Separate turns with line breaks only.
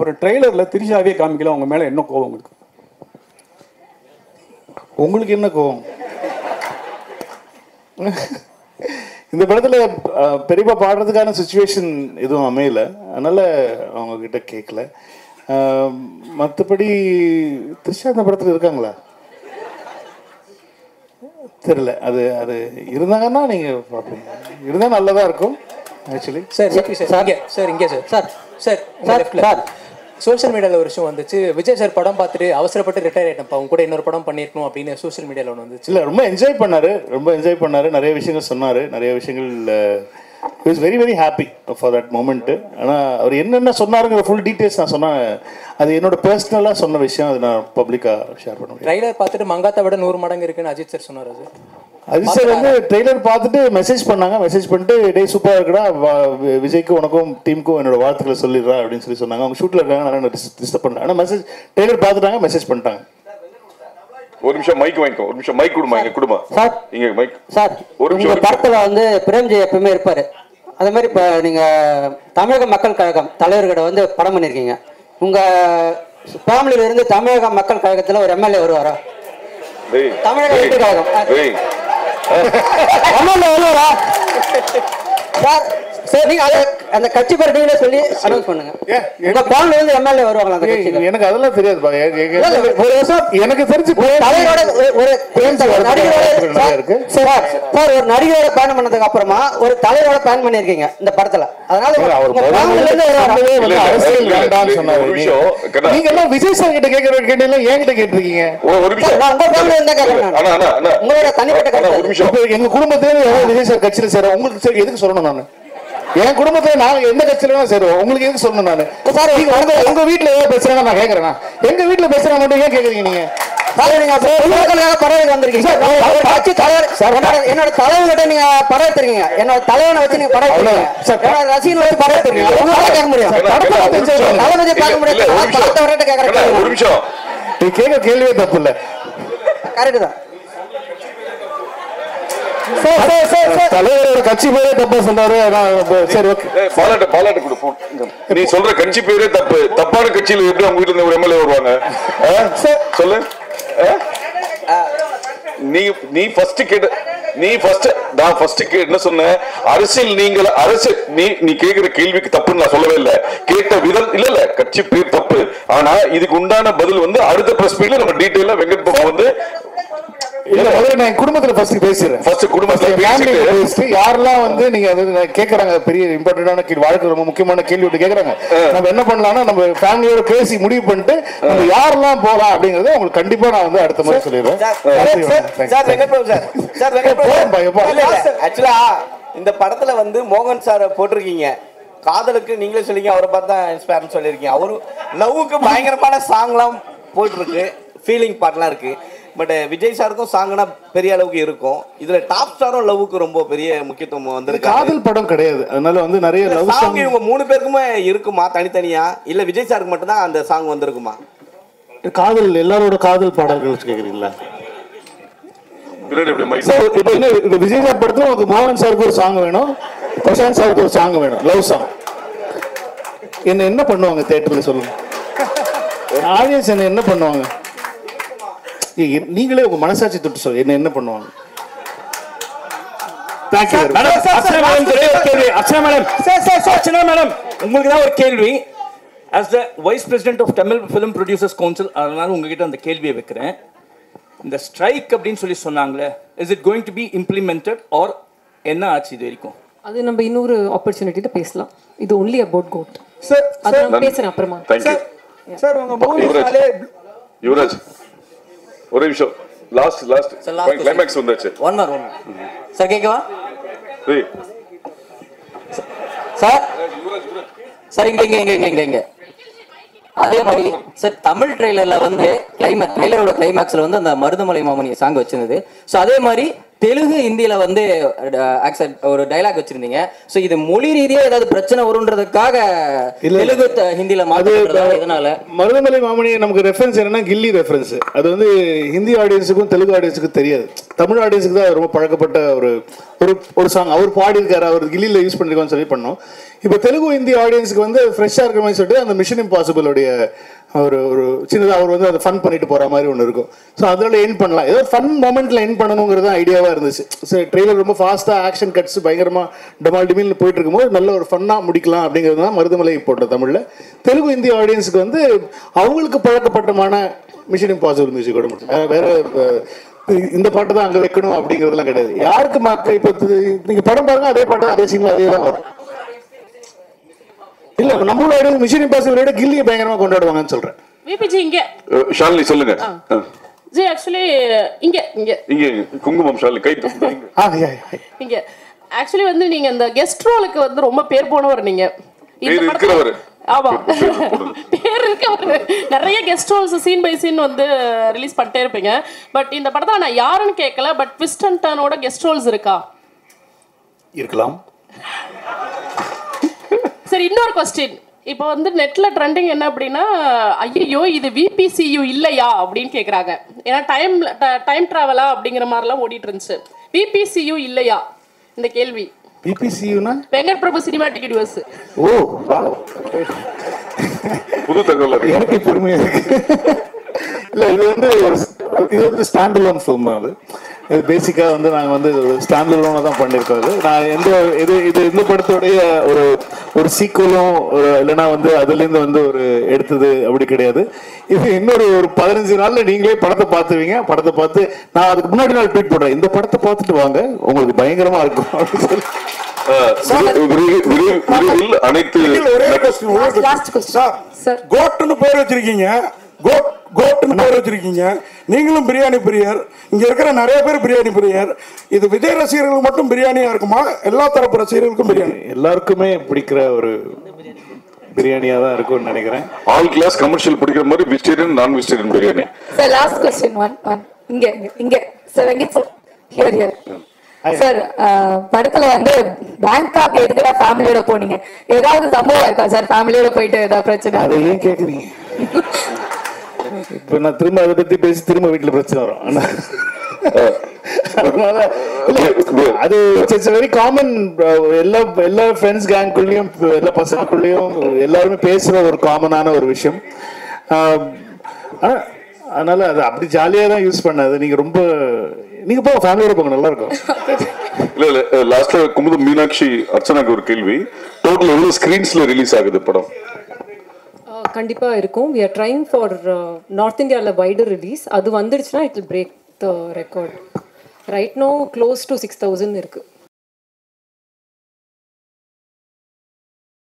ஒரு ட்ரெய்லரில் திரிஷாவே காமிக்கல, அவங்க மேலே என்ன கோவம் உங்களுக்கு?
உங்களுக்கு என்ன கோவம்? இந்த படத்தில் பெரியப்பா பாடுறதுக்கான சுச்சுவேஷன் எதுவும் அமையல, அதனால் அவங்கக்கிட்ட கேட்கல. மற்றபடி த்ரிஷா இந்த படத்தில் இருக்காங்களா தெரியல. அது அது இருந்தாங்கன்னா நீங்கள் பார்ப்பீங்க. இருந்தால் நல்லதாக இருக்கும் ஆக்சுவலி.
சார் சார் இங்கே sir sir sir sir social மீடியாவில் ஒரு விஷயம் வந்துச்சு, விஜய் சார் படம் பார்த்துட்டு அவசரப்பட்டு ரிட்டையர் ஆகிட்டப்பா, அவங்க கூட இன்னொரு படம் பண்ணியிருக்கணும் அப்படின்னு சோஷியல் மீடியாவில் ஒன்று வந்துச்சு.
இல்லை, ரொம்ப என்ஜாய் பண்ணார், நிறைய விஷயங்கள் சொன்னார், நிறைய விஷயங்கள் he was very very happy for that moment. ஆனால் அவர் என்னென்ன சொன்னாருங்கிற ஃபுல் டீட்டெயில்ஸ் நான் சொன்னேன், அது என்னோட பர்சனலாக சொன்ன விஷயம், அது நான் பப்ளிக்காக ஷேர் பண்ண முடியும்.
ட்ரைலர் பார்த்துட்டு மங்காத்தை விட 100 மடங்கு இருக்குன்னு அஜித் சார் சொன்னார். அது
அஜித் சார் வந்து ட்ரெய்லர் பார்த்துட்டு மெசேஜ் பண்ணாங்க, மெசேஜ் பண்ணிட்டு டே சூப்பராக இருக்குடா, விஜய்க்கு உனக்கும் டீமுக்கும் என்னோட வாழ்த்துக்களை சொல்லிடுறா அப்படின்னு சொன்னாங்க. அவங்க ஷூட்டில் இருக்காங்க, நான் டிஸ்டர்ப் பண்ணேன். ஆனால் மெசேஜ் ட்ரெய்லர் பார்த்துட்டாங்க, மெசேஜ் பண்ணிட்டாங்க.
ஒரு நிமிஷம் மைக் வாங்கிக்கோ, ஒரு நிமிஷம் மைக் கொடுமா, இங்க கொடுமா
சார்.
இங்க மைக்
சார்,
ஒரு நிமிஷம்.
உங்க படத்துல வந்து பிரேம்ஜி எப்பவுமே இருப்பாரு, அதே மாதிரி இப்போ நீங்க தமிழக மக்கள் கழகம் தலைவர்கிட்ட வந்து படம் பண்ணிருக்கீங்க. உங்க ஃபேமிலியில இருந்து தமிழக மக்கள் கழகத்துல ஒரு எம்எல்ஏ வருவாரா? தமிழக வெற்றி கழகம் எம்எல்ஏ வருவாரா சார்? சரி, நீங்க அந்த கட்சி பேர் நீங்களே சொல்லி அனௌன்ஸ் பண்ணுங்க. உங்க ஃபேமிலில இருந்து எம்எல்ஏ வருவாங்களா அந்த கட்சியில?
எனக்கு அதெல்லாம் தெரியாதுப்பா.
ஒரு வருஷம் எனக்கு தெரிஞ்சு தலைவரோட ஒரு சார் ஒரு நடிகரோட பயணம் பண்ணதுக்கு அப்புறமா ஒரு தலைவரோட பயணம் பண்ணிருக்கீங்க இந்த படத்துல. அதனால
அரசியல் வேண்டாம்னு சொன்னாரு. நீங்க எல்லாம் விஜய் சார் கிட்ட கேட்கற கேட்டீங்க, என்கிட்ட கேட்டிருக்கீங்க.
உங்க ஃபேமிலில இருந்தா கேட்கறேன், உங்களோட தனிப்பட்ட கருத்து.
எங்க குடும்பத்திலே விஜய் சார் கட்சியில சேர உங்களுக்கு சரி எதுக்கு சொல்லணும்? நான் என் குடும்பத்துல நான் எந்த கட்சியில சேருவோம், உங்களுக்கு எதுக்கு சொல்லணும்? நான் சார் உங்க வீட்டுல ஏதாவது பேசுறாங்க நான் கேட்கறேன். எங்க வீட்டுல பேசுறாங்க மட்டும் ஏன் கேக்குறீங்க நீங்க? படம் வந்திருக்கீங்க, என்னோட தலைவர்கிட்ட நீங்க படம் எடுத்துருக்கீங்க, என்னோட தலைவனை வச்சு நீங்க படம் எடுத்துருக்கீங்க, ரசிகர்கள் வச்சு படம் எடுத்துருக்கீங்க. கேட்க முடியும், தளபதி பார்க்க முடியாது. கேட்கறேன், நீ கேட்க கேள்வியே தப்பு இல்ல. கரெக்ட் தான். தலைவரோட கட்சி பேரே தப்பா சொன்னாரு. சரி, ஓகே,
பாலாட்டு கொடு. நீ சொல்ற கட்சி பேரே தப்பு. தப்பான கட்சியில எப்படி அவங்க வீட்டுல ஒரு எம்எல்ஏ வருவாங்க? சொல்லு. நீ ஃபர்ஸ்ட் கேட்ட, நான் ஃபர்ஸ்ட் என்ன சொன்னேன்? அரசியல் நீங்கள் நீ கேக்குற கேள்விக்கு தப்புன்னு நான் சொல்லவே இல்லை. கேட்ட விதம் இல்ல கட்சி பேர் தப்பு. ஆனா இதுக்கு உண்டான பதில் வந்து அடுத்த பிரஸ் மீட்ல நம்ம டீடைலா வெங்கட் பாபு வந்து
இல்ல, முதல்ல நான் குடும்பத்துல ஃபர்ஸ்ட் பேசுறேன்.
ஃபர்ஸ்ட் குடும்பத்துல
பேசிட்டு யாரெல்லாம் வந்து நீங்க கேக்குறாங்க, பெரிய இம்பார்ட்டன்டான கேள்வி, வாழ்க்கை ரொம்ப முக்கியமான கேள்வி விட்டு கேக்குறாங்க. நம்ம என்ன பண்ணலாம்னா நம்ம ஃபேமிலியோட பேசி முடிவு பண்ணிட்டு நம்ம யாரெல்லாம் போலாம் அப்படிங்கறத உங்களுக்கு கண்டிப்பா நான் வந்து அடுத்த முறை சொல்லிடுறேன்.
ஆக்சுவலா இந்த படத்துல வந்து மோகன் சார் போட்டிருக்கீங்க, காதலுக்கு நீங்களே சொல்லிங்க, அவரை பார்த்தா இன்ஸ்பயர்னு சொல்லியிருக்கீங்க. அவரு லவ்வுக்கு பயங்கரமான சாங்லாம் போயிட்டுருக்கு, ஃபீலிங் பாட்டுலாம் இருக்கு. பட் விஜய் சாருக்கும் சாங்னா பெரிய அளவுக்கு இருக்கும். இதுல டாப் ஸ்டாரும் லவ்வுக்கு ரொம்ப பெரிய முக்கியத்துவம் வந்திருக்கு.
காதல் படம் கிடையாது, அதனால வந்து நிறைய லவ் சாங்
இவங்க 3 பேருக்குமே இருக்குமா தனித்தனியா, இல்ல விஜய் சாருக்கு மட்டும் தான் அந்த சாங் வந்திருக்குமா?
காதல் எல்லாரோட காதல் பாடல்கள் கேக்குறீங்களா? விஜய் சார் படத்துல உங்களுக்கு மோகன் சாருக்கு ஒரு சாங் வேணும், பிரசாந்த் சாருக்கு ஒரு சாங் வேணும், லவ் சாங். என்ன பண்ணுவாங்க தியேட்டர்ல சொல்லுங்க? ஆடியன்ஸ் என்ன பண்ணுவாங்க? நீங்களே உங்க மனசாட்சி தொட்டு சொல்லுங்க, என்ன பண்ணுவாங்க?
உங்களுக்கு தான் ஒரு கேள்வி. as the vice president of Tamil Film Producers Council, அதனால உங்ககிட்ட அந்த கேள்வியை வைக்கிறேன். இந்த ஸ்ட்ரைக் அப்படின்னு சொல்லி சொன்னாங்களே, is it going to be implemented or என்ன ஆச்சு இது வரைக்கும்?
அது நம்ம இன்னொரு ஆப்பர்ச்சுனிட்டில பேசலாம். இது only about goat.
சார்
அத நான் பேசுறேன் அப்புறமா.
சார் உங்க மூவிஸ்னாலே
யுவராஜ் ஒரு நிமிஷம், லாஸ்ட் கிளைமாக்ஸ் வந்துச்சு.
ஒன் மோர் சார் கேக்குவா? சார் இங்க அதே மாதிரி சார் தமிழ் ட்ரெய்லர்ல வந்து ட்ரெய்லரோட கிளைமாக்ஸ்ல வந்து அந்த மருதமலை மாமணி சாங் வச்சிருந்தது. ஸோ அதே மாதிரி
தெலுங்கு ஹிந்தியில வந்து ஒரு டைலாக் வச்சிருந்தீங்க. ஸோ இது மொழி ரீதியாக ஏதாவது பிரச்சனை வரும்ன்றதுக்காக தெலுங்கு ஹிந்தியில மாற்றுறதா? இதனால
மருதமலை மாமணி நமக்கு ரெஃபரன்ஸ் என்னன்னா கில்லி ரெஃபரன்ஸ். அது வந்து ஹிந்தி ஆடியன்ஸுக்கும் தெலுங்கு ஆடியன்ஸுக்கும் தெரியாது. தமிழ் ஆடியன்ஸுக்கு தான் ரொம்ப பழக்கப்பட்ட ஒரு சாங். அவர் பாடியிருக்காரு, அவர் கில்லியில் யூஸ் பண்ணிருக்கோன்னு சொல்லி பண்ணோம். இப்போ தெலுங்கு ஹிந்தி ஆடியன்ஸுக்கு வந்து ஃப்ரெஷ்ஷாக இருக்கிற மாதிரி சொல்லிட்டு அந்த மிஷன் இம்பாசிபிளுடைய ஒரு சின்னதாக அவர் வந்து அதை ஃபன் பண்ணிட்டு போகிற மாதிரி ஒன்று இருக்கும். ஸோ அதில் என் பண்ணலாம், ஏதோ ஃபன் மொமெண்ட்டில் என் பண்ணணுங்கிறது தான் ஐடியாவாக இருந்துச்சு. ஸோ ட்ரெய்லர் ரொம்ப ஃபாஸ்ட்டாக ஆக்ஷன் கட்ஸ் பயங்கரமாக டமால் டிமில்னு போயிட்டு இருக்கும்போது நல்ல ஒரு ஃபன்னாக முடிக்கலாம் அப்படிங்கிறது தான் மருதமலை போட்ட தமிழில். தெலுங்கு ஹிந்தி ஆடியன்ஸுக்கு வந்து அவங்களுக்கு பழக்கப்பட்டமான மிஷன் இம்பாசிபிள் மியூசிக்கோட முடியும். வேற இந்த பாட்டு தான் அங்கே வைக்கணும் அப்படிங்கிறதுலாம் கிடையாது. யாருக்கு மக்கள் இப்போ நீங்கள் படம் பாருங்க, அதே பாட்டு அதே சீனில் அதே தான் வரும். இல்ல நம்மளோட மிஷன் இம்பாசிபிளோட கில்லியை பயங்கரமா கொண்டாடுவாங்கன்னு சொல்றேன்.
விபிஜி இங்க
ஷாலினி சொல்லுங்க.
ஜி ஆக்சுவலி இங்க இங்க
இங்க குங்குமம் ஷாலினி கை
இங்க ஆக்சுவலி வந்து நீங்க இந்த கெஸ்ட் ரோலுக்கு வந்து ரொம்ப பேர் போனவர். நீங்க
இருக்கிறவர்.
ஆமா, பேர் இருக்கவர். நிறைய guest roles scene by scene வந்து ரிலீஸ் பண்ணிட்டே இருப்பீங்க. பட் இந்த படத்துல நான் யாருன்னு கேட்கல, பட் ட்விஸ்ட் அண்ட் டர்னோட கெஸ்ட் ரோல்ஸ் இருக்கா?
இருக்கலாம்.
சரி, இன்னொரு கொஸ்டின். இப்போ வந்து நெட்ல ட்ரெண்டிங் என்ன அப்படின்னா, ஐயோ இது விபிசியு இல்லையா அப்படின்னு கேட்குறாங்க. ஏன்னா டைம் ட்ராவலா அப்படிங்கிற மாதிரிலாம் ஓடிட்டு இருந்துச்சு. விபிசியு இல்லையா இந்த கேள்வி?
விபிசியுனா
வெங்கட் பிரபு சினிமாட்டிக் யூனிவர்ஸ்.
ஓ,
புது தகவல்
எனக்கு பெருமையா இருக்கு. இல்லை, இது வந்து ஸ்டாண்ட் அலோன் ஃபிலிம். இது பேசிக்காக வந்து நாங்கள் வந்து ஸ்டாண்ட் அலோனாக தான் பண்ணியிருக்கோம். நான் இந்த படத்தோடைய ஒரு சீக்குவலும் இல்லைன்னா வந்து அதுலேருந்து வந்து ஒரு எடுத்தது அப்படி கிடையாது. இது இன்னொரு 15 நாளில் நீங்களே படத்தை பார்த்துவீங்க. படத்தை பார்த்து நான் அதுக்கு முன்னாடி நாள் ட்வீட் போடுறேன், இந்த படத்தை பார்த்துட்டு வாங்க உங்களுக்கு பயங்கரமா இருக்கும் அப்படின்னு சொல்லி.
கோட்டுன்னு பேர் வச்சிருக்கீங்க, கோட்டுன்னு பேர் வச்சிருக்கீங்க. நீங்களும் பிரியாணி பிரியர், இங்க இருக்கிற நிறைய பேர் பிரியாணி பிரியர். இது விஜய் ரசிகர்களுக்கு மட்டும் பிரியாணியா இருக்குமா, எல்லா தரப்பு ரசிகர்களுக்கும் பிரியாணி?
எல்லாருக்குமே பிடிக்கிற ஒரு பிரியாணியா தான் இருக்கும்னு நினைக்கிறேன்.
ஆல் கிளாஸ் கமர்ஷியல் பிடிக்கிற மாதிரி vegetarian non vegetarian biryani.
Sir last question one இங்க sir Venkat sir here sir, படத்துல வந்து பேங்காக் எதுக்குடா ஃபேமிலியோட போனீங்க? ஏதாவது சம்பவம் இருக்கா சார்? ஃபேமிலியோட போயிட்டு ஏதாவது பிரச்சனை?
அதை ஏன் கேக்குறீங்க? இப்ப நான் திரும்ப அதை பத்தி பேசி திரும்ப வீட்டுல பிரச்சனை வரும். அது இட்ஸ் வெரி காமன். எல்லா ஃப்ரெண்ட்ஸ் கேங்குள்ளயும் எல்லா பசங்களுக்குள்ளயும் எல்லாருமே பேசுற ஒரு காமனான ஒரு விஷயம். அதனால அது அப்படி ஜாலியா தான் யூஸ் பண்ணாது. நீங்க போங்க, ஃபேமிலியோட போங்க, நல்லா இருக்கும்.
இல்ல லாஸ்ட்ல குமுதம் மீனாட்சி அர்ச்சனாக்கு ஒரு கேள்வி. டோட்டல் எவ்வளவு ஸ்கிரீன்ஸ்ல ரிலீஸ் ஆகுது படம்?
கண்டிப்பா இருக்கும். we are trying for north இந்தியால வைடர் ரிலீஸ். அது வந்துடுச்சுன்னா it will break the record. right now close to 6000 இருக்கு.